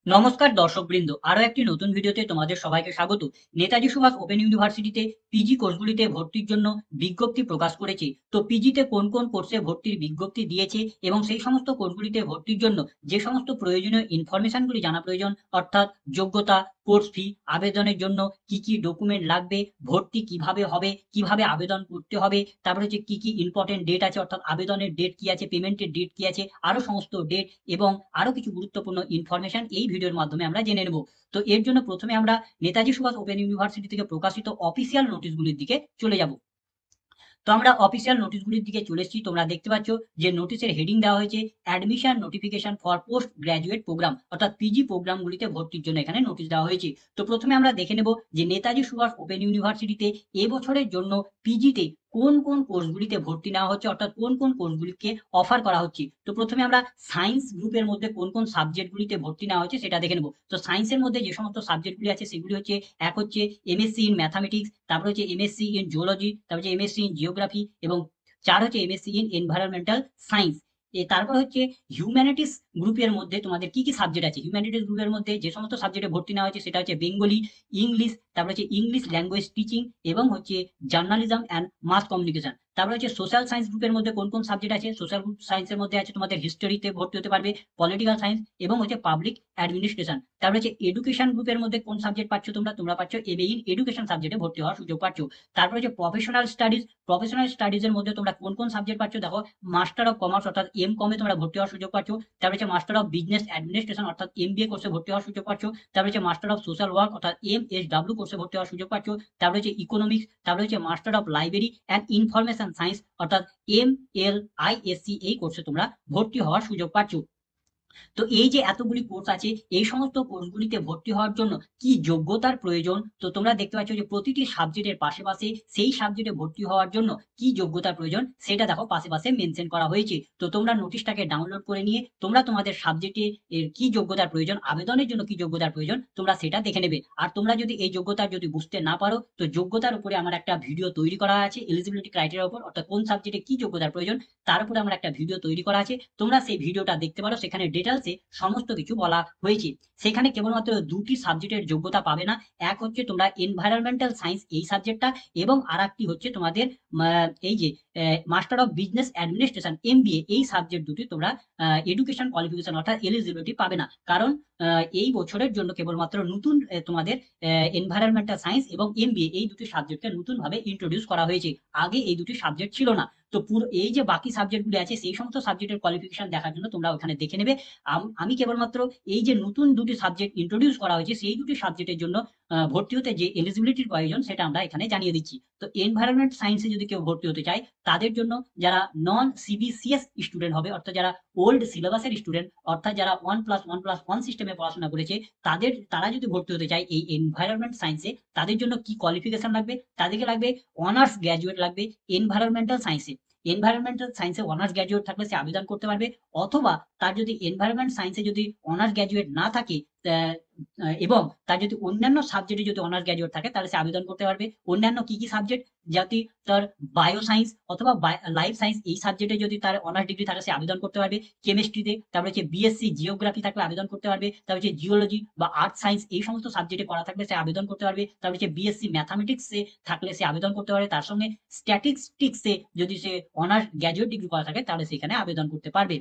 নমস্কার দর্শকবৃন্দ, আরো একটি নতুন ভিডিওতে তোমাদের সবাইকে স্বাগত। নেতাজি সুভাষ ওপেন ইউনিভার্সিটিতে পিজি কোর্সগুলিতে ভর্তির জন্য বিজ্ঞপ্তি প্রকাশ করেছে। তো পিজিতে কোন কোন কোর্সে ভর্তির বিজ্ঞপ্তি দিয়েছে এবং সেই সমস্ত কোর্সগুলিতে ভর্তির জন্য যে সমস্ত প্রয়োজনীয় ইনফরমেশনগুলি জানা প্রয়োজন, অর্থাৎ যোগ্যতা, কোর্স ফি, আবেদনের জন্য কি কি ডকুমেন্ট লাগবে, ভর্তি কিভাবে হবে, কিভাবে আবেদন করতে হবে, তারপরে হচ্ছে কি কি ইম্পর্টেন্ট ডেট আছে, অর্থাৎ আবেদনের ডেট কি আছে, পেমেন্টের ডেট কি আছে, আরো সমস্ত ডেট এবং আরো কিছু গুরুত্বপূর্ণ ইনফরমেশন এই ভিডিওর মাধ্যমে আমরা জেনে নেব। তো এর জন্য প্রথমে আমরা নেতাজি সুভাষ ওপেন ইউনিভার্সিটি থেকে প্রকাশিত অফিসিয়াল নোটিশগুলির দিকে চলে যাব। তো আমরা অফিসিয়াল নোটিশগুলির দিকে চলে এসেছি। তোমরা দেখতে পাচ্ছ যে নোটিশের হেডিং দেওয়া হয়েছে admission notification for post graduate program, অর্থাৎ পিজি প্রোগ্রামগুলিতে ভর্তির জন্য এখানে নোটিশ দেওয়া হয়েছে। তো প্রথমে আমরা দেখে নেব যে নেতাজি সুভাষ ওপেন ইউনিভার্সিটিতে এবছরের জন্য পিজিতে কোন কোন কোর্সগুলিতে ভর্তি নেওয়া হচ্ছে, অর্থাৎ কোন কোন কোর্সগুলিকে অফার করা হচ্ছে। তো প্রথমে আমরা সায়েন্স গ্রুপের মধ্যে কোন কোন সাবজেক্টগুলিতে ভর্তি নেওয়া হচ্ছে সেটা দেখে নেব। তো সায়েন্সের মধ্যে যে সমস্ত সাবজেক্টগুলি আছে সেগুলি হচ্ছে, এক হচ্ছে এমএসসি ইন ম্যাথামেটিক্স, তারপর হচ্ছে এমএসসি ইন জিওলজি, তারপর হচ্ছে এমএসসি ইন জিওগ্রাফি এবং চার হচ্ছে এমএসসি ইন এনভায়রনমেন্টাল সায়েন্স। তারপর হচ্ছে হিউম্যানিটিস গ্রুপের মধ্যে তোমাদের কি কি সাবজেক্ট আছে। হিউম্যানিটিস গ্রুপের মধ্যে যে সমস্ত সাবজেক্টে ভর্তি নেওয়া হচ্ছে সেটা হচ্ছে বেঙ্গলি, ইংলিশ, তারপর হচ্ছে ইংলিশ ল্যাঙ্গুয়েজ টিচিং এবং হচ্ছে জার্নালিজম অ্যান্ড মাস কমিউনিকেশন। তারপর হচ্ছে সোশ্যাল সায়েন্স গ্রুপের মধ্যে কোন কোন সাবজেক্ট আছে। সোশ্যাল সায়েন্সের মধ্যে আছে তোমাদের হিস্টোরিতে ভর্তি হতে পারবে, পলিটিক্যাল সায়েন্স এবং হচ্ছে পাবলিক অ্যাডমিনিস্ট্রেশন। তারপর হচ্ছে এডুকেশন গ্রুপের মধ্যে কোন সাবজেক্ট পাচ্ছ তোমরা, তোমরা পাচ্ছ এমএ ইন এডুকেশন সাবজেক্টে ভর্তি হওয়ার সুযোগ পাচ্ছ। তারপর হচ্ছে প্রফেশনাল স্টাডিজ, প্রফেশনাল স্টাডিজ এর মধ্যে তোমরা কোন কোন সাবজেক্ট পাচ্ছ দেখো, মাস্টার অফ কমার্স অর্থাৎ এম কমে তোমরা ভর্তি হওয়ার সুযোগ পাচ্ছ। তারপর হচ্ছে মাস্টার অফ বিজনেস অ্যাডমিনিস্ট্রেশন অর্থাৎ এমবিএ কোর্সে ভর্তি হওয়ার সুযোগ পাচ্ছ। তারপর হচ্ছে মাস্টার অফ সোশ্যাল ওয়ার্ক অর্থাৎ এমএসডব্লিউ কোর্সে ভর্তি হওয়ার সুযোগ পাচ্ছ। তারপর হচ্ছে ইকোনমিক্স, তারপর হচ্ছে master of library and information science অর্থাৎ এমএলআইএসসি এই কোর্সে তোমরা ভর্তি হওয়ার সুযোগ পাচ্ছ। তো এই যে এতগুলি কোর্স আছে, এই সমস্ত কোর্সগুলিতে ভর্তি হওয়ার জন্য কি যোগ্যতার প্রয়োজন, তো তোমরা দেখতে পাচ্ছ যে প্রতিটি সাবজেক্টের পাশে পাশে সেই সাবজেক্টে ভর্তি হওয়ার জন্য কি যোগ্যতার প্রয়োজন সেটা দেখো পাশে পাশে মেনশন করা হয়েছে। তো তোমরা নোটিশটাকে ডাউনলোড করে নিয়ে তোমরা তোমাদের সাবজেক্টে এর কি যোগ্যতার প্রয়োজন, আবেদনের জন্য কি যোগ্যতার প্রয়োজন তোমরা সেটা দেখে নেবে। আর তোমরা যদি এই যোগ্যতার যদি বুঝতে না পারো, তো যোগ্যতার উপরে আমার একটা ভিডিও তৈরি করা আছে এলিজিবিলিটি ক্রাইটেরিয়ার উপর, অর্থাৎ কোন সাবজেক্টে কি যোগ্যতার প্রয়োজন তার উপরে আমার একটা ভিডিও তৈরি করা আছে। তোমরা সেই ভিডিওটা দেখতে পারো, সেখানে ডিটেলসে সমস্ত কিছু বলা হয়েছে। সেখানে কেবলমাত্র দুটি সাবজেক্টের যোগ্যতা পাবে না, এক হচ্ছে তোমরা এনভায়রনমেন্টাল সায়েন্স এই সাবজেক্টটা এবং আর একটি হচ্ছে তোমাদের এই যে master of business administration MBA এই সাবজেক্ট দুটি তোমরা এডুকেশন কোয়ালিফিকেশন অর্থাৎ এলিজিবিলিটি পাবে না। কারণ এই বছরের জন্য কেবলমাত্র নতুন তোমাদের এনভায়রনমেন্টাল সায়েন্স এবং এমবিএ এই দুটি সাবজেক্টকে নতুন ভাবে ইন্ট্রোডিউস করা হয়েছে। আগে এই দুটি সাবজেক্ট ছিল না। তো পুরো এই যে বাকি সাবজেক্টগুলি আছে সেই সমস্ত সাবজেক্টের কোয়ালিফিকেশন দেখার জন্য তোমরা ওখানে দেখে নেবে। আমি কেবলমাত্র এই যে নতুন দুটি সাবজেক্ট ইন্ট্রোডিউস করা হয়েছে সেই দুটি সাবজেক্টের জন্য ভর্তি হতে যে এলিজিবিলিটির প্রয়োজন সেটা আমরা এখানে জানিয়ে দিচ্ছি। তো এনভায়রনমেন্ট সায়েন্সে যদি কেউ ভর্তি হতে চায়, তাদের জন্য যারা নন সিবিসিএস স্টুডেন্ট হবে, অর্থাৎ যারা ওল্ড সিলেবাসের স্টুডেন্ট, অর্থাৎ যারা 1+1+1 সিস্টেমে পড়াশোনা করেছে, তারা যদি ভর্তি হতে চায় এই এনভায়রনমেন্ট সায়েন্সে, তাদের জন্য কি কোয়ালিফিকেশন লাগবে, তাদেরকে লাগবে অনার্স গ্র্যাজুয়েট লাগবে এনভায়রনমেন্টাল সায়েন্সে। এনভায়রনমেন্টাল সায়েন্সে অনার্স গ্র্যাজুয়েট থাকলে সে আবেদন করতে পারবে। অথবা তার যদি এনভায়রনমেন্ট সায়েন্সে যদি অনার্স গ্র্যাজুয়েট না থাকে, আহ, এবং তার যদি অন্যান্য সাবজেক্টে যদি অনার্স গ্র্যাজুয়েট থাকে, তাহলে সে আবেদন করতে পারবে। অন্যান্য কি কি সাবজেক্ট, যদি তার বায়ো সায়েন্স অথবা লাইফ সায়েন্স এই সাবজেক্টে যদি তার অনার্স ডিগ্রি থাকে সে আবেদন করতে পারবে। কেমিস্ট্রিতে, তারপরে হচ্ছে বিএসসি জিওগ্রাফি থাকলে আবেদন করতে পারবে। তারপর হচ্ছে জিওলজি বা আর্থ সায়েন্স এই সমস্ত সাবজেক্টে পড়া থাকলে সে আবেদন করতে পারবে। তারপর হচ্ছে বিএসসি ম্যাথামেটিক্সে থাকলে সে আবেদন করতে পারবে। তার সঙ্গে স্ট্যাটিস্টিক্সে যদি সে অনার্স গ্র্যাজুয়েট ডিগ্রি করা থাকে তাহলে সেখানে আবেদন করতে পারবে।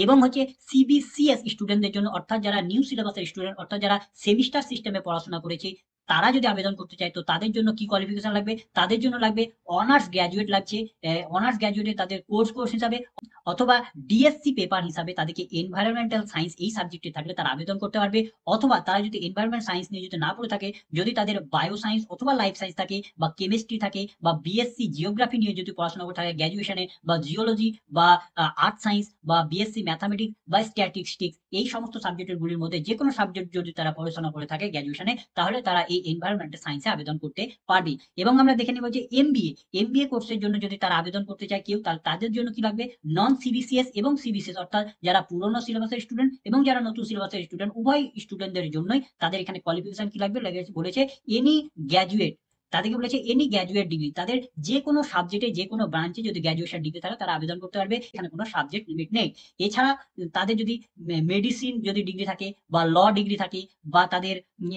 এবং হচ্ছে সিবিসিএস স্টুডেন্টদের জন্য, অর্থাৎ যারা নিউ সিলেবাসের স্টুডেন্ট, অর্থাৎ যারা সেমিস্টার সিস্টেমে পড়াশোনা করেছে, তারা যদি আবেদন করতে চায় তো তাদের জন্য কি কোয়ালিফিকেশন লাগবে, তাদের জন্য লাগবে অনার্স গ্র্যাজুয়েট লাগছে। অনার্স গ্র্যাজুয়েটে তাদের কোর্স হিসাবে অথবা ডিএসসি পেপার হিসাবে তাদেরকে এনভায়রনমেন্টাল সায়েন্স এই সাবজেক্টে থাকলে তারা আবেদন করতে পারবে। অথবা তারা যদি এনভায়রনমেন্ট সায়েন্স নিয়ে যদি না পড়ে থাকে, যদি তাদের বায়ো সায়েন্স অথবা লাইফ সায়েন্স থাকে বা কেমিস্ট্রি থাকে বা বিএসসি জিওগ্রাফি নিয়ে যদি পড়াশোনা করে থাকে গ্র্যাজুয়েশনে, বা জিওলজি বা আর্থ সায়েন্স বা বিএসসি ম্যাথামেটিক্স বা স্ট্যাটিস্টিক্স এই সমস্ত সাবজেক্টের গুলির মধ্যে যে কোনো সাবজেক্ট যদি তারা পড়াশোনা করে থাকে গ্র্যাজুয়েশনে, তাহলে তারা এই এনভায়রনমেন্টাল সায়েন্সে আবেদন করতে পারবে। এবং আমরা দেখে নেব যে এমবিএ কোর্সের জন্য যদি তারা আবেদন করতে চায় কেউ, তাহলে তাদের জন্য কি লাগবে, নন সিবিসিএস এবং সিবিসিএস অর্থাৎ যারা পুরনো সিলেবাসের স্টুডেন্ট এবং যারা নতুন সিলেবাসের স্টুডেন্ট উভয় স্টুডেন্টদের জন্যই তাদের এখানে কোয়ালিফিকেশন কি লাগবে বলেছে এনি গ্র্যাজুয়েট তাদেরকে বলেছে এনি গ্র্যাজুয়েট ডিগ্রি, তাদের যে কোনো সাবজেক্টে যে কোনো ব্রাঞ্চে যদি গ্র্যাজুয়েশন ডিগ্রি থাকে তারা আবেদন করতে পারবে, এখানে কোনো সাবজেক্ট লিমিট নেই। এছাড়া তাদের যদি মেডিসিন যদি ডিগ্রি থাকে বা ল ডিগ্রি থাকে বা তাদের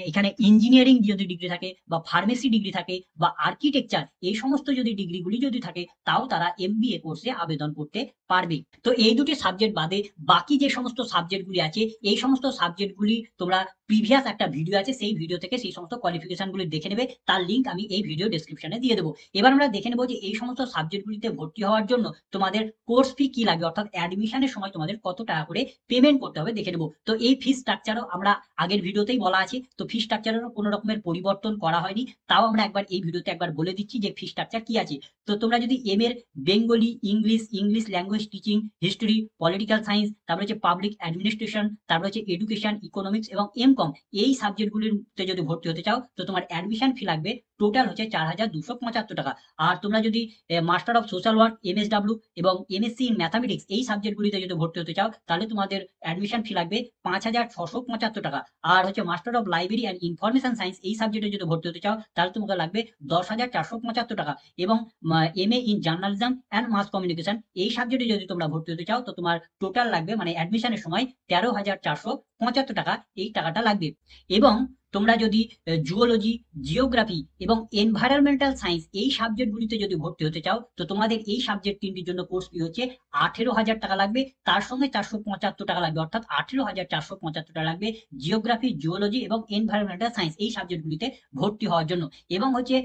এখানে ইঞ্জিনিয়ারিং যদি ডিগ্রি থাকে বা ফার্মেসি ডিগ্রি থাকে বা আর্কিটেকচার, এই সমস্ত যদি ডিগ্রিগুলি যদি থাকে তাও তারা এমবিএ কোর্সে আবেদন করতে পারবে। তো এই দুটি সাবজেক্ট বাদে বাকি যে সমস্ত সাবজেক্টগুলি আছে, এই সমস্ত সাবজেক্টগুলি তোমরা প্রিভিয়াস একটা ভিডিও আছে, সেই ভিডিও থেকে সেই সমস্ত কোয়ালিফিকেশনগুলি দেখে নেবে, তার লিঙ্ক আমি এই ভিডিও ডেসক্রিপশনে দিয়ে দেবো। এবার আমরা দেখে নেবো যে এই সমস্ত সাবজেক্টগুলিতে ভর্তি হওয়ার জন্য তোমাদের কোর্স ফি কি লাগবে, অর্থাৎ অ্যাডমিশনের সময় তোমাদের কত টাকা করে পেমেন্ট করতে হবে দেখে নেবো। তো এই ফি স্ট্রাকচারও আমরা আগের ভিডিওতেই বলা আছে, তো ফি স্ট্রাকচারেরও কোনো রকমের পরিবর্তন করা হয়নি, তাও আমরা একবার এই ভিডিওতে একবার বলে দিচ্ছি যে ফি স্ট্রাকচার কি আছে। তো তোমরা যদি এম এর Bengali, English language teaching, history, political science, তারপরে হচ্ছে পাবলিক অ্যাডমিনিস্ট্রেশন, তারপরে হচ্ছে এডুকেশন, ইকোনমিক্স এবং এমকম, এই সাবজেক্টগুলিতে যদি ভর্তি হতে চাও তো তোমার অ্যাডমিশন ফি লাগবে টোটাল হচ্ছে 4,275 টাকা। আর তোমরা যদি master of social work, MSW এবং এমএসসি ইন ম্যাথামেটিক্স এই সাবজেক্টগুলিতে যদি ভর্তি হতে চাও তাহলে তোমাদের অ্যাডমিশন ফি লাগবে 5,675 টাকা। আর হচ্ছে master of library and information science এই সাবজেক্টে যদি ভর্তি হতে চাও তাহলে তোমাকে লাগবে 10,475 টাকা। এবং MA in journalism and mass communication এই সাবজেক্টে যদি তোমরা ভর্তি হতে চাও তো তোমার টোটাল লাগবে মানে অ্যাডমিশনের সময় 13,475 টাকা, এই টাকাটা লাগবে। এবং তোমরা যদি জুওলজি, জিওগ্রাফি এবং এনভায়রনমেন্টাল সায়েন্স এই সাবজেক্টগুলিতে যদি ভর্তি হতে চাও তো তোমাদের এই সাবজেক্ট তিনটির জন্য কোর্স ফি হচ্ছে 18,000 টাকা লাগবে, তার সঙ্গে 475 টাকা লাগবে, অর্থাৎ 18,475 টাকা লাগবে জিওগ্রাফি, জুওলজি এবং এনভায়রনমেন্টাল সায়েন্স এই সাবজেক্টগুলিতে ভর্তি হওয়ার জন্য। এবং হচ্ছে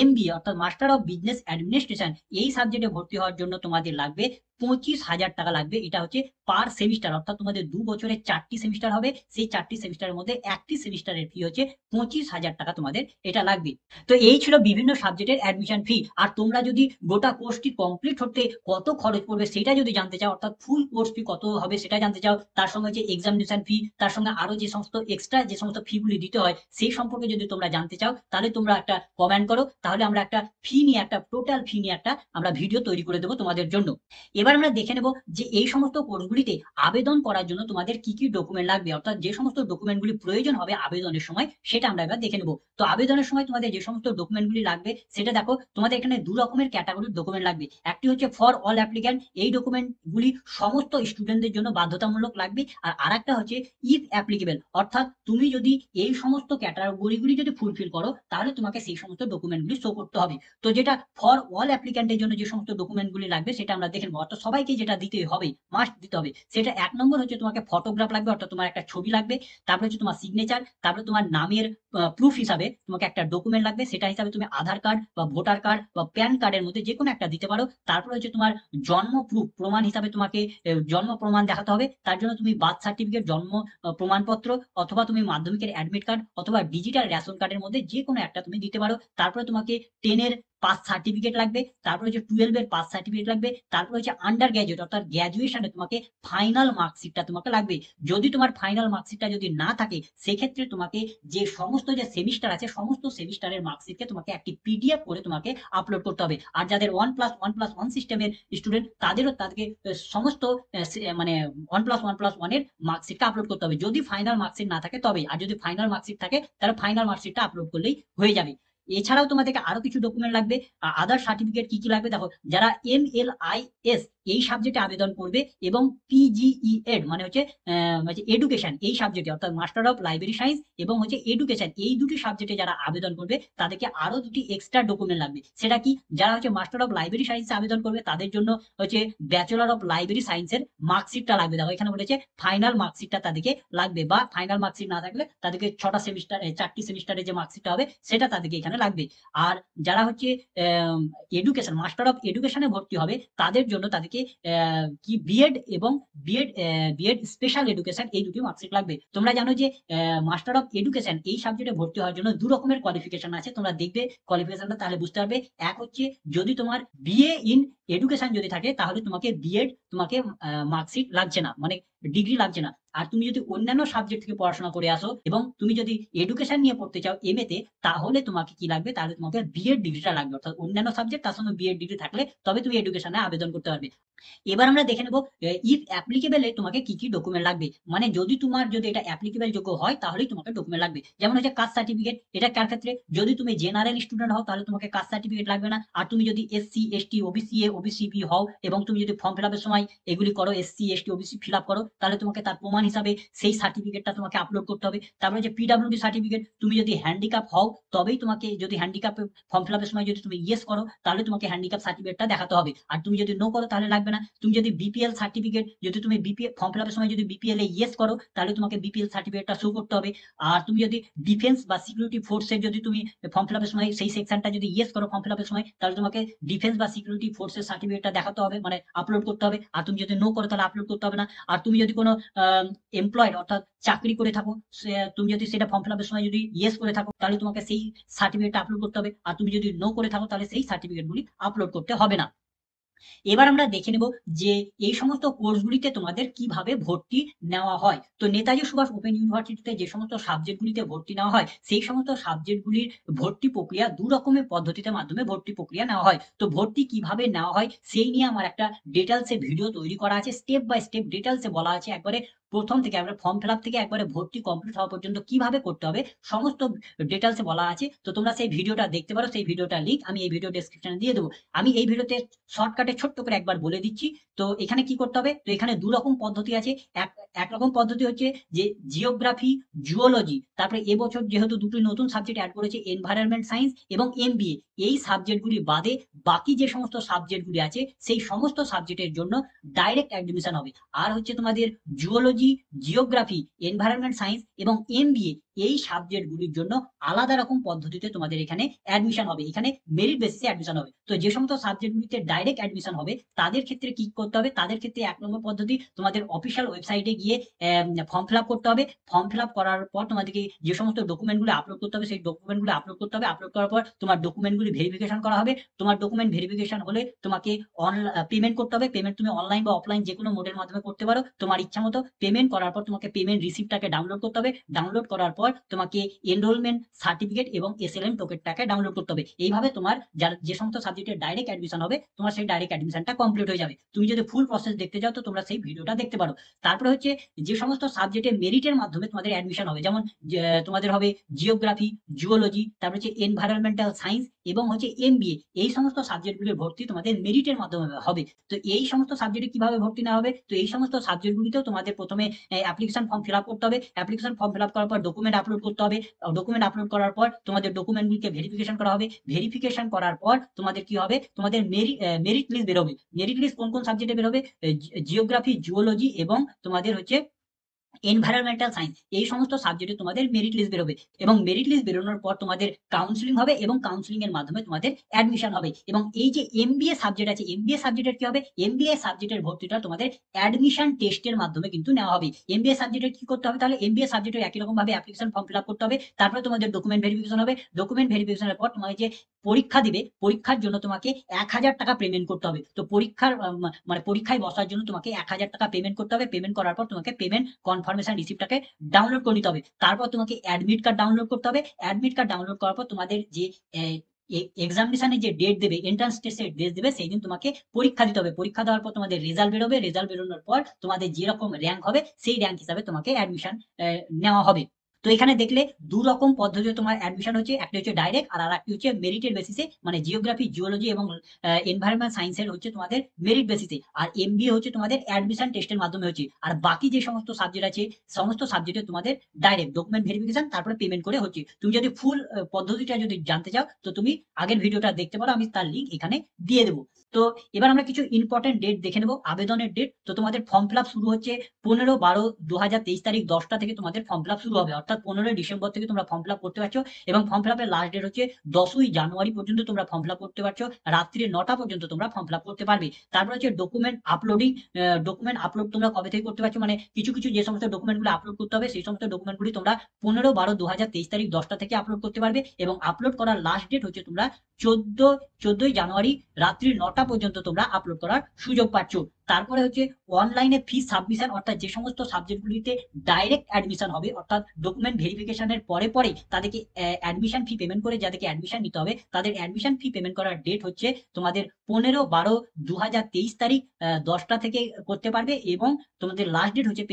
এমবিএ অর্থাৎ মাস্টার অফ বিজনেস অ্যাডমিনিস্ট্রেশন এই সাবজেক্টে ভর্তি হওয়ার জন্য তোমাদের লাগবে 25,000 টাকা লাগবে। এটা হচ্ছে পার সেমিস্টার, অর্থাৎ তোমাদের 2 বছরে 4টি সেমিস্টার হবে, সেই 4টি সেমিস্টারের মধ্যে একটি সেমিস্টারের ফি হচ্ছে 25,000 টাকা তোমাদের এটা লাগবে। তো এই ছিল বিভিন্ন সাবজেক্টের অ্যাডমিশন ফি। আর তোমরা যদি গোটা কোর্সটি কমপ্লিট হতে কত খরচ পড়বে সেটা যদি জানতে চাও, অর্থাৎ ফুল কোর্স ফি কত হবে সেটা জানতে চাও, তার সঙ্গে যে এক্সামিনেশন ফি, তার সঙ্গে আরো যে সমস্ত এক্সট্রা যে সমস্ত ফি গুলি দিতে হয় সেই সম্পর্কে যদি তোমরা জানতে চাও তাহলে তোমরা একটা কমেন্ট করো, তাহলে আমরা একটা ফি নিয়ে একটা টোটাল ফি নিয়ে একটা আমরা ভিডিও তৈরি করে দেবো তোমাদের জন্য। এবার আমরা দেখে নেব যে এই সমস্ত কোর্সগুলিতে আবেদন করার জন্য তোমাদের কি কি ডকুমেন্ট লাগবে, অর্থাৎ যে সমস্ত ডকুমেন্টগুলি প্রয়োজন হবে আবেদনের সময় সেটা আমরা এবার দেখে নেব। তো আবেদনের সময় তোমাদের যে সমস্ত ডকুমেন্টগুলি লাগবে সেটা দেখো, তোমাদের এখানে দু রকমের ক্যাটাগরির ডকুমেন্ট লাগবে। একটি হচ্ছে ফর অল অ্যাপ্লিক্যান্ট, এই ডকুমেন্টগুলি সমস্ত স্টুডেন্টদের জন্য বাধ্যতামূলক লাগবে। আর আরেকটা হচ্ছে ইফ অ্যাপ্লিকেবল, অর্থাৎ তুমি যদি এই সমস্ত ক্যাটাগরিগুলি যদি ফুলফিল করো তাহলে তোমাকে সেই সমস্ত ডকুমেন্টগুলি শো করতে হবে। তো যেটা ফর অল অ্যাপ্লিক্যান্টের জন্য যে সমস্ত ডকুমেন্টগুলি লাগবে সেটা আমরা দেখে নেবো, অর্থাৎ সবাইকে যেটা দিতে হবে, মাস্ট দিতে হবে, সেটা 1 নম্বর হচ্ছে তোমাকে ফটোগ্রাফ লাগবে, অর্থাৎ তোমার একটা ছবি লাগবে। তারপরে হচ্ছে তোমার সিগনেচার, তারপরে তোমার নামের প্রুফ হিসাবে তোমাকে একটা ডকুমেন্ট লাগবে, সেটা হিসাবে তুমি আধার কার্ড বা ভোটার কার্ড বা প্যান কার্ডের মধ্যে যে কোনো একটা দিতে পারো। তারপরে হচ্ছে তোমার জন্ম প্রুফ প্রমাণ হিসাবে তোমাকে জন্ম প্রমাণ দেখাতে হবে, তার জন্য তুমি বার্থ সার্টিফিকেট, জন্ম প্রমাণপত্র, অথবা তুমি মাধ্যমিকের অ্যাডমিট কার্ড অথবা ডিজিটাল রেশন কার্ডের মধ্যে যে কোনো একটা তুমি দিতে পারো। তারপরে তোমাকে 10-এর পাস সার্টিফিকেট লাগবে, তারপরে হচ্ছে 12-এর পাস সার্টিফিকেট লাগবে, তারপরে হচ্ছে আন্ডার গ্র্যাজুয়েট অর্থাৎ গ্র্যাজুয়েশনে তোমাকে ফাইনাল মার্কশিটটা তোমাকে লাগবে। যদি তোমার ফাইনাল মার্কশিটটা যদি না থাকে সেক্ষেত্রে তোমাকে যে সমস্ত যে সেমিস্টার আছে সমস্ত সেমিস্টারের মার্কশিটকে তোমাকে একটি পিডিএফ করে তোমাকে আপলোড করতে হবে। আর যাদের 1+1+1 সিস্টেমের স্টুডেন্ট তাদেরও তাদেরকে সমস্ত মানে 1+1+1 এর মার্কশিটটা আপলোড করতে হবে যদি ফাইনাল মার্কশিট না থাকে তবে, আর যদি ফাইনাল মার্কশিট থাকে তাহলে ফাইনাল মার্কশিটটা আপলোড করলেই হয়ে যাবে। এছাড়াও তোমাদেরকে আরো কিছু ডকুমেন্ট লাগবে। আদার সার্টিফিকেট কি কি লাগবে দেখো, যারা এমএলআইএস এই সাবজেক্টে আবেদন করবে এবং পিজিইএড মানে হচ্ছে এডুকেশন এই সাবজেক্টে, অর্থাৎ মাস্টার অফ লাইব্রেরি সায়েন্স এবং হচ্ছে এডুকেশন এই দুটি সাবজেক্টে যারা আবেদন করবে তাদেরকে আরো দুটি এক্সট্রা ডকুমেন্ট লাগবে। সেটা কি, যারা হচ্ছে মাস্টার অফ লাইব্রেরি সায়েন্সে আবেদন করবে তাদের জন্য হচ্ছে ব্যাচেলর অফ লাইব্রেরি সায়েন্সের মার্কশিটটা লাগবে। দেখো এখানে বলেছে ফাইনাল মার্কশিটটা তাদেরকে লাগবে, বা ফাইনাল মার্কশিট না থাকলে তাদেরকে 6টা সেমিস্টার 4টি সেমিস্টারের যে মার্কশিটটা হবে সেটা তাদেরকে এখানে লাগবে। আর যারা হচ্ছে এডুকেশন মাস্টার অফ এডুকেশনে ভর্তি হবে তাদের জন্য তাদেরকে কি বিএড এবং বিএড স্পেশাল এডুকেশন এই দুটি মার্কশিট লাগবে। তোমরা জানো যে মাস্টার অফ এডুকেশন এই সাবজেক্টে ভর্তি হওয়ার জন্য দু রকমের কোয়ালিফিকেশন আছে, তোমরা দেখবে কোয়ালিফিকেশনটা তাহলে বুঝতে পারবে। এক হচ্ছে যদি তোমার বিএ ইন এডুকেশন যদি থাকে তাহলে তোমাকে বিএড তোমাকে মার্কশিট লাগছে না, মানে ডিগ্রি লাগছে না। আর তুমি যদি অন্যান্য সাবজেক্ট থেকে পড়াশোনা করে আসো এবং তুমি যদি এডুকেশন নিয়ে পড়তে চাও এমএ তে, তাহলে তোমাকে কি লাগবে, তাহলে তোমাকে বিএড ডিগ্রিটা লাগবে, অর্থাৎ অন্যান্য সাবজেক্ট তার সঙ্গে বিএড ডিগ্রি থাকলে তবে তুমি এডুকেশনে আবেদন করতে পারবে। এবার আমরা দেখে নেব ইফ অ্যাপ্লিকেবলে তোমাকে কি কি ডকুমেন্ট লাগবে। মানে যদি এটা অ্যাপ্লিকেবল যোগ্য হয় তাহলেই তোমাকে ডকুমেন্ট লাগবে। যেমন হচ্ছে কাস্ট সার্টিফিকেট, এটা কার ক্ষেত্রে, যদি তুমি জেনারেল স্টুডেন্ট হও তাহলে তোমাকে কাস্ট সার্টিফিকেট লাগবে না। আর তুমি যদি SC ST OBC A OBC B হও এবং তুমি যদি ফর্ম ফিল আপের সময় এগুলি করো, SC ST OBC fill up করো, তাহলে তোমাকে তার প্রমাণ হিসাবে সেই সার্টিফিকেটটা তোমাকে আপলোড করতে হবে। তারপরে যে পিডাব্লিউডি সার্টিফিকেট, তুমি যদি হ্যান্ডিক্যাপ হও তবেই তোমাকে, যদি হ্যান্ডিক্যাপ ফর্ম ফিল আপের সময় যদি তুমি ইয়েস করো তাহলে তোমাকে হ্যান্ডিক্যাপ সার্টিফিকেটটা দেখাতে হবে। আর তুমি যদি নো করো তাহলে লাগবে না। তুমি যদি বিপিএল সার্টিফিকেট, যদি তুমি বিপিএল ফর্ম ফিল আপের সময় যদি বিপিএল এ ইয়েস করো তাহলে তোমাকে বিপিএল সার্টিফিকেটটা শো করতে হবে। আর তুমি যদি ডিফেন্স বা সিকিউরিটি ফোর্সের যদি তুমি ফর্ম ফিল আপের সময় সেই সেকশনটা যদি ইয়েস করো ফর্ম ফিল আপের সময়, তাহলে তোমাকে ডিফেন্স বা সিকিউরিটি ফোর্সের সার্টিফিকেটটা দেখাতে হবে, মানে আপলোড করতে হবে। আর তুমি যদি নো করো তাহলে আপলোড করতে হবে না। আর তুমি যদি কোনো এমপ্লয়েড অর্থাৎ চাকরি করে থাকো, তুমি যদি সেটা ফর্ম ফিল আপের সময় যদি ইয়েস করে থাকো তাহলে তোমাকে সেই সার্টিফিকেটটা আপলোড করতে হবে। আর তুমি যদি নো করে থাকো তাহলে সেই সার্টিফিকেটগুলি আপলোড করতে হবে না। এবার আমরা দেখে নেব যে এই সমস্ত কোর্সগুলিতে তোমাদের কিভাবে ভর্তি নেওয়া হয়। তো নেতাজি সুভাষ ওপেন ইউনিভার্সিটিতে যে সমস্ত সাবজেক্টগুলিতে ভর্তি নেওয়া হয় সেই সমস্ত সাবজেক্টগুলির ভর্তি প্রক্রিয়া দু রকমের পদ্ধতিতে মাধ্যমে ভর্তি প্রক্রিয়া নেওয়া হয়। তো ভর্তি কিভাবে নেওয়া হয় সেই নিয়ে আমার একটা ডিটেলসে ভিডিও তৈরি করা আছে, স্টেপ বাই স্টেপ ডিটেলসে বলা আছে, একবারে প্রথম থেকে একবারে ফর্ম ফিল আপ থেকে একবারে ভর্তি কমপ্লিট হওয়া পর্যন্ত কিভাবে করতে হবে সমস্ত ডিটেলসে বলা আছে। তো তোমরা সেই ভিডিওটা দেখতে পারো, সেই ভিডিওটার লিঙ্ক আমি এই ভিডিও ডেসক্রিপশনে দিয়ে দেবো। আমি এই ভিডিওতে শর্টকাটে ছোট্ট করে একবার বলে দিচ্ছি। তো এখানে কি করতে হবে, তো এখানে দু রকম পদ্ধতি আছে। এক এক রকম পদ্ধতি হচ্ছে যে জিওগ্রাফি, জুওলজি, তারপরে এবছর যেহেতু দুটো নতুন সাবজেক্ট অ্যাড করেছে এনভায়রনমেন্ট সায়েন্স এবং এমবিএ, এই সাবজেক্টগুলি বাদে বাকি যে সমস্ত সাবজেক্টগুলি আছে সেই সমস্ত সাবজেক্টের জন্য ডাইরেক্ট অ্যাডমিশন হবে। আর হচ্ছে তোমাদের জুওলজি, জিওগ্রাফি, এনভায়রনমেন্ট সায়েন্স এবং এমবিএ, এই সাবজেক্টগুলির জন্য আলাদা রকম পদ্ধতিতে তোমাদের এখানে অ্যাডমিশন হবে, এখানে মেরিট বেসিসে অ্যাডমিশন হবে। তো যে সমস্ত সাবজেক্টগুলিতে ডাইরেক্ট অ্যাডমিশন হবে তাদের ক্ষেত্রে কি করতে হবে, তাদের ক্ষেত্রে এক নম্বর পদ্ধতি, তোমাদের অফিসিয়াল ওয়েবসাইটে গিয়ে ফর্ম ফিল আপ করতে হবে। ফর্ম ফিল আপ করার পর তোমাদেরকে যে সমস্ত ডকুমেন্টগুলো আপলোড করতে হবে সেই ডকুমেন্টগুলো আপলোড করতে হবে। আপলোড করার পর তোমার ডকুমেন্টগুলি ভেরিফিকেশন করা হবে। তোমার ডকুমেন্ট ভেরিফিকেশন হলে তোমাকে পেমেন্ট করতে হবে। পেমেন্ট তুমি অনলাইন বা অফলাইন যে কোনো মোডের মাধ্যমে করতে পারো তোমার ইচ্ছা মতো। পেমেন্ট করার পর তোমাকে পেমেন্ট রিসিপ্টটাকে ডাউনলোড করতে হবে। ডাউনলোড করার পর তোমাকে এনরোলমেন্ট সার্টিফিকেট এবং এসএলএন টোকেনটাকে ডাউনলোড করতে হবে। এইভাবে তোমার যে সমস্ত সাবজেক্টে ডাইরেক্ট অ্যাডমিশন হবে তোমার সেই ডাইরেক্ট অ্যাডমিশনটা কমপ্লিট হয়ে যাবে। তুমি যদি ফুল প্রসেস দেখতে চাও তো তোমরা সেই ভিডিওটা দেখতে পারো। তারপরে হচ্ছে যে সমস্ত সাবজেক্টে মেরিটের মাধ্যমে তোমাদের অ্যাডমিশন হবে, যেমন তোমাদের হবে জিওগ্রাফি, জুওলজি, তারপর হচ্ছে এনভায়রনমেন্টাল সায়েন্স এবং হচ্ছে এমবিএ, এই সমস্ত সাবজেক্টগুলির ভর্তি তোমাদের মেরিটের মাধ্যমে হবে। তো এই সমস্ত সাবজেক্টে কিভাবে ভর্তি নেওয়া হবে, তো এই সমস্ত সাবজেক্টগুলিতেও তোমাদের প্রথমে অ্যাপ্লিকেশন ফর্ম ফিল আপ করতে হবে। অ্যাপ্লিকেশন ফর্ম ফিল আপ করার পর ডকুমেন্ট আপলোড করতে হবে। ডকুমেন্ট আপলোড করার পর তোমাদের ডকুমেন্টগুলিকে ভেরিফিকেশন করা হবে। ভেরিফিকেশন করার পর তোমাদের কি হবে, তোমাদের মেরিট লিস্ট বেরোবে। মেরিট লিস্ট কোন কোন সাবজেক্টে বেরোবে, জিওগ্রাফি, জুওলজি এবং তোমাদের হচ্ছে এনভায়রনমেন্টাল সায়েন্স, এই সমস্ত সাবজেক্টে তোমাদের মেরিট লিস্ট বেরোবে। এবং মেরিট লিস্ট বেরোনোর পর তোমাদের কাউন্সিলিং হবে এবং কাউন্সিলিং এর মাধ্যমে তোমাদের অ্যাডমিশন হবে। এবং এই যে এমবিএ সাবজেক্ট আছে, এমবিএ সাবজেক্টের কি হবে, এমবিএ সাবজেক্টের ভর্তিটা তোমাদের অ্যাডমিশন টেস্টের মাধ্যমে কিন্তু নেওয়া হবে। এমবিএ সাবজেক্টের কি করতে হবে, তাহলে এমবিএ সাবজেক্টের একই রকম ভাবে অ্যাপ্লিকেশন ফর্ম ফিল আপ করতে হবে। তারপরে তোমাদের ডকুমেন্ট ভেরিফিকেশন হবে। ডকুমেন্ট ভেরিফিকেশনের পর তোমাকে যে পরীক্ষা দিবে, পরীক্ষার জন্য তোমাকে 1,000 টাকা পেমেন্ট করতে হবে। তো পরীক্ষার মানে পরীক্ষায় বসার জন্য তোমাকে 1,000 টাকা পেমেন্ট করতে হবে। পেমেন্ট করার পর তোমাকে পেমেন্ট কনফার্মেশন রিসিপ্টটাকে ডাউনলোড করে নিতে হবে। তারপর তোমাকে অ্যাডমিট কার্ড ডাউনলোড করতে হবে। অ্যাডমিট কার্ড ডাউনলোড করার পর তোমাদের যে এক্সামিনেশনের যে ডেট দেবে, এন্ট্রান্স টেস্টের ডেট দেবে, সেই দিন তোমাকে পরীক্ষা দিতে হবে। পরীক্ষা দেওয়ার পর তোমাদের রেজাল্ট বেরোবে। রেজাল্ট বেরোনোর পর তোমাদের যেরকম র্যাঙ্ক হবে সেই র্যাঙ্ক হিসাবে তোমাকে অ্যাডমিশন নেওয়া হবে। তো এখানে দেখলে দু রকম পদ্ধতিতে তোমার অ্যাডমিশন হচ্ছে, একটা হচ্ছে ডাইরেক্ট আর একটি হচ্ছে মেরিটের বেসিসে, মানে জিওগ্রাফি, জিওলজি এবং এনভায়রনমেন্ট সায়েন্সের হচ্ছে তোমাদের মেরিট বেসিসে, আর এমবিএ হচ্ছে তোমাদের অ্যাডমিশন টেস্টের মাধ্যমে হচ্ছে। আর বাকি যে সমস্ত সাবজেক্ট আছে সমস্ত সাবজেক্টে তোমাদের ডাইরেক্ট ডকুমেন্ট ভেরিফিকেশন তারপরে পেমেন্ট করে হচ্ছে। তুমি যদি ফুল পদ্ধতিটা যদি জানতে চাও তো তুমি আগের ভিডিওটা দেখতে পারো, আমি তার লিঙ্ক এখানে দিয়ে দেবো। তো এবার আমরা কিছু ইম্পর্টেন্ট ডেট দেখে নেবো, আবেদনের ডেট। তো তোমাদের ফর্ম ফিল আপ শুরু হচ্ছে 15/12/2023 তারিখ 10টা থেকে তোমাদের ফর্ম ফিল আপ শুরু হবে, অর্থাৎ 15ই ডিসেম্বর থেকে তোমরা ফর্ম ফিল আপ করতে পারছো। এবং ফর্ম ফিল আপের লাস্ট ডেট হচ্ছে 10ই জানুয়ারি পর্যন্ত তোমরা ফর্ম ফিল আপ করতে পারছো, রাত্রি 9টা পর্যন্ত তোমরা ফর্ম ফিল আপ করতে পারবে। তারপর হচ্ছে ডকুমেন্ট আপলোডিং। ডকুমেন্ট আপলোড তোমরা কবে থেকে করতে পারছো, মানে কিছু কিছু যে সমস্ত ডকুমেন্টগুলো আপলোড করতে হবে সেই সমস্ত ডকুমেন্টগুলি তোমরা 15/12/2023 তারিখ 10টা থেকে আপলোড করতে পারবে। এবং আপলোড করার লাস্ট ডেট হচ্ছে তোমরা 14ই জানুয়ারি রাত্রি 9টা পর্যন্ত তোমরা আপলোড করার সুযোগ পাচ্ছ। তারপরে হচ্ছে অনলাইনে ফি সাবমিশন, অর্থাৎ যে সমস্ত সাবজেক্টগুলিতে ডাইরেক্ট অ্যাডমিশন হবে, অর্থাৎ ডকুমেন্ট ভেরিফিকেশনের পরে পরে তাদেরকে অ্যাডমিশন ফি পেমেন্ট করে যাদেরকে অ্যাডমিশন নিতে হবে, তাদের অ্যাডমিশন ফি পেমেন্ট করার ডেট হচ্ছে তোমাদের 15/12/2023 তারিখ 10টা থেকে করতে পারবে, এবং তোমাদের লাস্ট ডেট হচ্ছে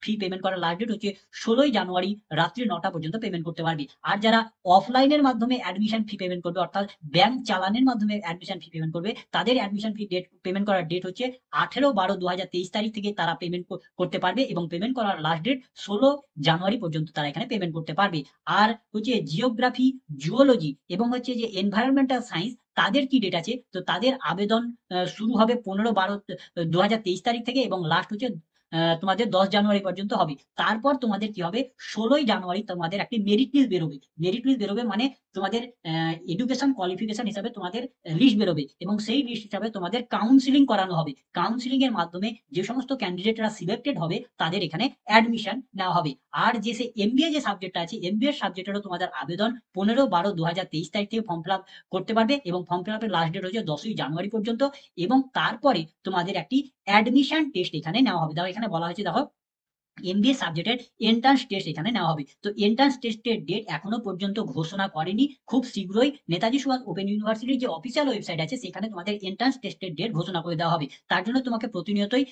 ফি পেমেন্ট করার লাস্ট ডেট হচ্ছে 16ই জানুয়ারি রাত্রি 9টা পর্যন্ত পেমেন্ট করতে পারবে। আর যারা অফলাইনের মাধ্যমে অ্যাডমিশন ফি পেমেন্ট করবে, অর্থাৎ ব্যাংক চালানের মাধ্যমে অ্যাডমিশন ফি পেমেন্ট করবে, তাদের অ্যাডমিশন ফি ডেট পেমেন্ট করার ডেট হচ্ছে 18/12/2023 তারিখ থেকে তারা পেমেন্ট করতে পারবে, এবং পেমেন্ট করার লাস্ট ডেট 16 জানুয়ারি পর্যন্ত তারা এখানে পেমেন্ট করতে পারবে। আর হচ্ছে জিওগ্রাফি, জুওলজি এবং হচ্ছে যে এনভায়রনমেন্টাল সায়েন্স, তাদের কি ডেট আছে? তো তাদের আবেদন শুরু হবে 15/12/2023 তারিখ থেকে, এবং লাস্ট হচ্ছে তোমাদের 10 জানুয়ারি পর্যন্ত হবে। তারপর তোমাদের কি হবে, 16ই জানুয়ারি তোমাদের একটি মেরিট লিস্ট বেরোবে। মেরিট লিস্ট বেরোবে মানে তোমাদের এডুকেশন কোয়ালিফিকেশন হিসাবে তোমাদের লিস্ট বেরোবে, এবং সেই লিস্ট হিসাবে তোমাদের কাউন্সিলিং করানো হবে। কাউন্সিলিং এর মাধ্যমে যে সমস্ত ক্যান্ডিডেটরা সিলেক্টেড হবে তাদের এখানে অ্যাডমিশন নেওয়া হবে। আর যে সে এমবিএ যে সাবজেক্টটা আছে, এমবিএ সাবজেক্টেরও তোমাদের আবেদন 15/12/2023 তারিখ থেকে ফর্ম ফিল আপ করতে পারবে, এবং ফর্ম ফিল আপের লাস্ট ডেট হচ্ছে 10ই জানুয়ারি পর্যন্ত। এবং তারপরে তোমাদের একটি অ্যাডমিশন টেস্ট এখানে নেওয়া হবে। দেখো এখানে বলা হয়েছে, দেখো এমবিএ সাবজেক্টের এন্ট্রান্স টেস্ট এখানে নেওয়া হবে। তো এন্ট্রান্স টেস্টের ডেট এখনো পর্যন্ত ঘোষণা করেনি, খুব শীঘ্রই নেতাজি সুভাষ ওপেন ইউনিভার্সিটির যে অফিসিয়াল ওয়েবসাইট আছে সেখানে তোমাদের এন্ট্রান্স টেস্টের ডেট ঘোষণা করে দেওয়া হবে। তার জন্য তোমাকে প্রতিনিয়তই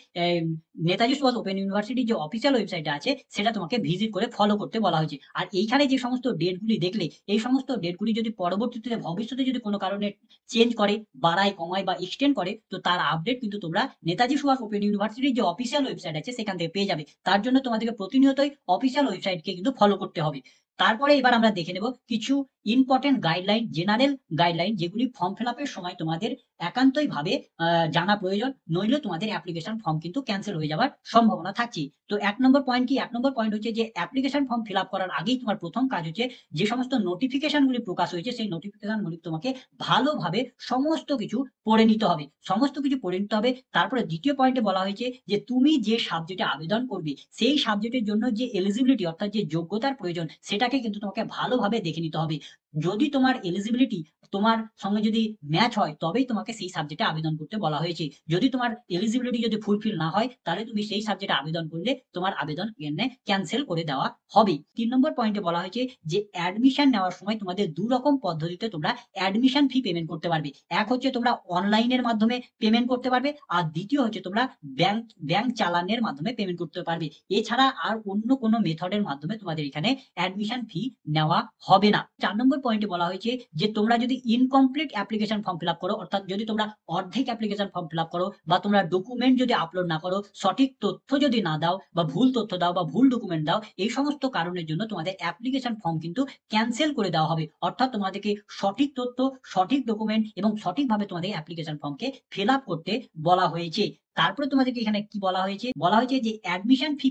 নেতাজি সুভাষ ওপেন ইউনিভার্সিটির যে অফিসিয়াল ওয়েবসাইট আছে সেটা তোমাকে ভিজিট করে ফলো করতে বলা হয়েছে। আর এইখানে যে সমস্ত ডেটগুলি দেখলে, এই সমস্ত ডেটগুলি যদি পরবর্তীতে ভবিষ্যতে যদি কোনো কারণে চেঞ্জ করে, বাড়ায়, কমায় বা এক্সটেন্ড করে, তো তার আপডেট কিন্তু তোমরা নেতাজি সুভাষ ওপেন ইউনিভার্সিটির যে অফিসিয়াল ওয়েবসাইট আছে সেখান থেকে পেয়ে যাবে। তার জন্য তোমাদেরকে প্রতিনিয়তই অফিসিয়াল ওয়েবসাইটকে কিন্তু ফলো করতে হবে। তারপরে এবার আমরা দেখে নেব কিছু ইম্পর্টেন্ট গাইডলাইন, জেনারেল গাইডলাইন, যেগুলি ফর্ম ফিল আপের সময় তোমাদের একান্তই ভাবে জানা প্রয়োজন, নইলে তোমাদের অ্যাপ্লিকেশন ফর্ম কিন্তু ক্যান্সেল হয়ে যাওয়ার সম্ভাবনা থাকছে। তো 1 নম্বর পয়েন্ট কি? 1 নম্বর পয়েন্ট হচ্ছে যে অ্যাপ্লিকেশন ফর্ম ফিল আপ করার আগেই তোমার প্রথম কাজ হচ্ছে যে সমস্ত নোটিফিকেশনগুলি প্রকাশ হয়েছে সেই নোটিফিকেশনগুলি তোমাকে ভালোভাবে সমস্ত কিছু পড়ে নিতে হবে, সমস্ত কিছু পড়ে নিতে হবে। তারপরে দ্বিতীয় পয়েন্টে বলা হয়েছে যে তুমি যে সাবজেক্টে আবেদন করবে সেই সাবজেক্টের জন্য যে এলিজিবিলিটি, অর্থাৎ যে যোগ্যতার প্রয়োজন, সেটাকে কিন্তু তোমাকে ভালোভাবে দেখে নিতে হবে। যদি তোমার এলিজিবিলিটি তোমার সঙ্গে যদি ম্যাচ হয় তবেই তোমাকে সেই সাবজেক্টে আবেদন করতে বলা হয়েছে। যদি তোমার এলিজিবিলিটি যদি ফুলফিল না হয় তাহলে তুমি সেই সাবজেক্টে আবেদন করলে তোমার আবেদন ক্যান্সেল করে দেওয়া হবে। 3 নম্বর পয়েন্টে বলা হয়েছে যে অ্যাডমিশন নেওয়ার সময় তোমাদের 2 রকম পদ্ধতিতে তোমরা অ্যাডমিশন ফি পেমেন্ট করতে পারবে। এক হচ্ছে তোমরা অনলাইনের মাধ্যমে পেমেন্ট করতে পারবে, আর দ্বিতীয় হচ্ছে তোমরা ব্যাংক চালানের মাধ্যমে পেমেন্ট করতে পারবে। এছাড়া আর অন্য কোনো মেথডের মাধ্যমে তোমাদের এখানে অ্যাডমিশন ফি নেওয়া হবে না। 4 নম্বর পয়েন্টে বলা হয়েছে যে তোমরা যদি incomplete application form fill up করো, অর্থাৎ যদি তোমরা অর্ধেক অ্যাপ্লিকেশন ফর্ম ফিল আপ করো, বা তোমরা ডকুমেন্ট যদি আপলোড না করো, সঠিক তথ্য যদি না দাও, বা ভুল তথ্য দাও, বা ভুল ডকুমেন্ট দাও, এই সমস্ত কারণের জন্য তোমাদের অ্যাপ্লিকেশন ফর্ম কিন্তু ক্যান্সেল করে দেওয়া হবে। অর্থাৎ তোমাদেরকে সঠিক তথ্য, সঠিক ডকুমেন্ট এবং সঠিকভাবে তোমাদের অ্যাপ্লিকেশন ফর্মকে ফিল আপ করতে বলা হয়েছে। তারপরে তোমাদেরকে এখানে কি বলা হয়েছে? বলা হয়েছে যে অ্যাডমিশন ফি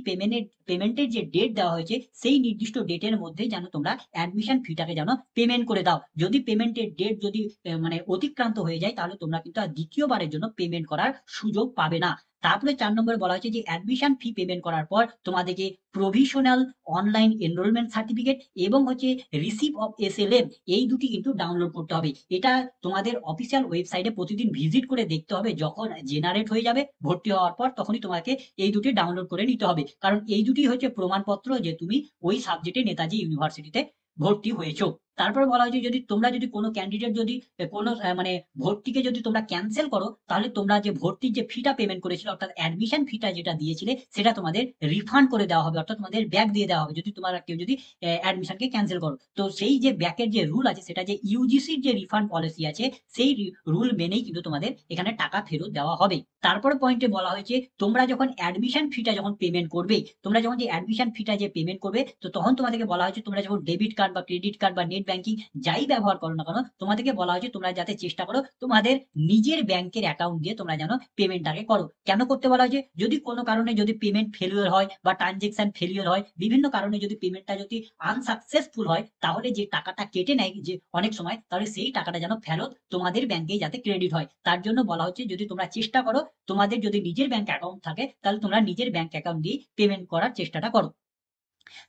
পেমেন্টের যে ডেট দেওয়া হয়েছে সেই নির্দিষ্ট ডেটের মধ্যে যেন তোমরা অ্যাডমিশন ফিটাকে যেন পেমেন্ট করে দাও। যদি পেমেন্টের ডেট যদি মানে অতিক্রান্ত হয়ে যায় তাহলে তোমরা কিন্তু আর দ্বিতীয়বারের জন্য পেমেন্ট করার সুযোগ পাবে না। তারপরে 4 নম্বরে বলা হয়েছে যে অ্যাডমিশন ফি পেমেন্ট করার পর তোমাদেরকে প্রভিশনাল অনলাইন এনরোলমেন্ট সার্টিফিকেট এবং হচ্ছে রিসিপ্ট অফ এসএলএম, এই দুটি কিন্তু ডাউনলোড করতে হবে। এটা তোমাদের অফিসিয়াল ওয়েবসাইটে প্রতিদিন ভিজিট করে দেখতে হবে। যখন জেনারেট হয়ে যাবে ভর্তি হওয়ার পর, তখনই তোমাকে এই দুটি ডাউনলোড করে নিতে হবে, কারণ এই দুটি হচ্ছে প্রমাণপত্র যে তুমি ওই সাবজেক্টে নেতাজি ইউনিভার্সিটিতে ভর্তি হয়েছো। তারপরে বলা হয়েছে যদি তোমরা যদি কোনো ক্যান্ডিডেট যদি কোনো মানে ভর্তিকে যদি তোমরা ক্যান্সেল করো, তাহলে তোমরা যে ভর্তির যে ফিটা পেমেন্ট করেছিলে, অর্থাৎ অ্যাডমিশন ফিটা যেটা দিয়েছিলে, সেটা তোমাদের রিফান্ড করে দেওয়া হবে, অর্থাৎ তোমাদের ব্যাক দিয়ে দেওয়া হবে যদি তোমরা কেউ যদি অ্যাডমিশনকে ক্যান্সেল করো। তো সেই যে ব্যাকের যে রুল আছে, সেটা যে ইউজিসির যে রিফান্ড পলিসি আছে, সেই রুল মেনেই কিন্তু তোমাদের এখানে টাকা ফেরত দেওয়া হবে। তারপরে পয়েন্টে বলা হয়েছে তোমরা যখন অ্যাডমিশন ফিটা যখন পেমেন্ট করবে, তোমরা যখন যে অ্যাডমিশন ফিটা যে পেমেন্ট করবে, তো তখন তোমাদেরকে বলা হয়েছে তোমরা যখন ডেবিট কার্ড বা ক্রেডিট কার্ড বা নেট ব্যাংকিং যাই ব্যবহার করো না কেন, তোমাদেরকে বলা হয়েছে তোমরা যাতে চেষ্টা করো তোমাদের নিজের ব্যাংকের অ্যাকাউন্ট দিয়ে তোমরা যেন পেমেন্টটাকে করো। কেন করতে বলা হয়েছে? যদি কোনো কারণে যদি পেমেন্ট ফেলিওর হয় বা ট্রানজেকশন ফেলিওর হয়, বিভিন্ন কারণে যদি পেমেন্টটা যদি আনসাকসেসফুল হয়, তাহলে যে টাকাটা কেটে নেয় যে অনেক সময়, তাহলে সেই টাকাটা যেন ফেরত তোমাদের ব্যাংকে যাতে ক্রেডিট হয়। তার জন্য বলা হচ্ছে যদি তোমরা চেষ্টা করো, তোমাদের যদি নিজের ব্যাংক অ্যাকাউন্ট থাকে তাহলে তোমরা নিজের ব্যাংক অ্যাকাউন্ট দিয়ে পেমেন্ট করার চেষ্টাটা করো।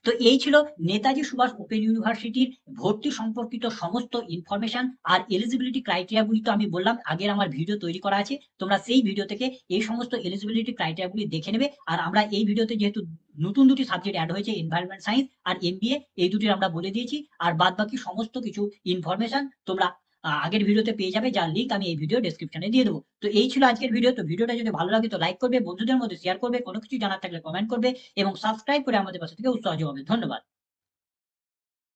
তো এই ছিল নেতাজি সুভাষ ওপেন ইউনিভার্সিটির ভর্তি সম্পর্কিত সমস্ত ইনফরমেশন। আর এলিজিবিলিটি ক্রাইটেরিয়া গুলি তো আমি বললাম, আগের আমার ভিডিও তৈরি করা আছে, তোমরা সেই ভিডিও থেকে এই সমস্ত এলিজিবিলিটি ক্রাইটেরিয়া গুলি দেখে নেবে। আর আমরা এই ভিডিওতে যেহেতু নতুন দুটি সাবজেক্ট অ্যাড হয়েছে, এনভায়রনমেন্ট সায়েন্স আর এমবিএ, এই দুটির আমরা বলে দিয়েছি। আর বাদ বাকি সমস্ত কিছু ইনফরমেশন তোমরা আগের ভিডিওতে পেয়ে যাবে, যার লিঙ্ক আমি এই ভিডিও ডেসক্রিপশনে দিয়ে দেবো। তো এই ছিল আজকের ভিডিও। তো ভিডিওটা যদি ভালো লাগে তো লাইক করবে, বন্ধুদের মধ্যে শেয়ার করবে, কোনো কিছু জানার থাকলে কমেন্ট করবে এবং সাবস্ক্রাইব করে আমাদের পাশে থেকে উৎসাহ যোগাবে। ধন্যবাদ।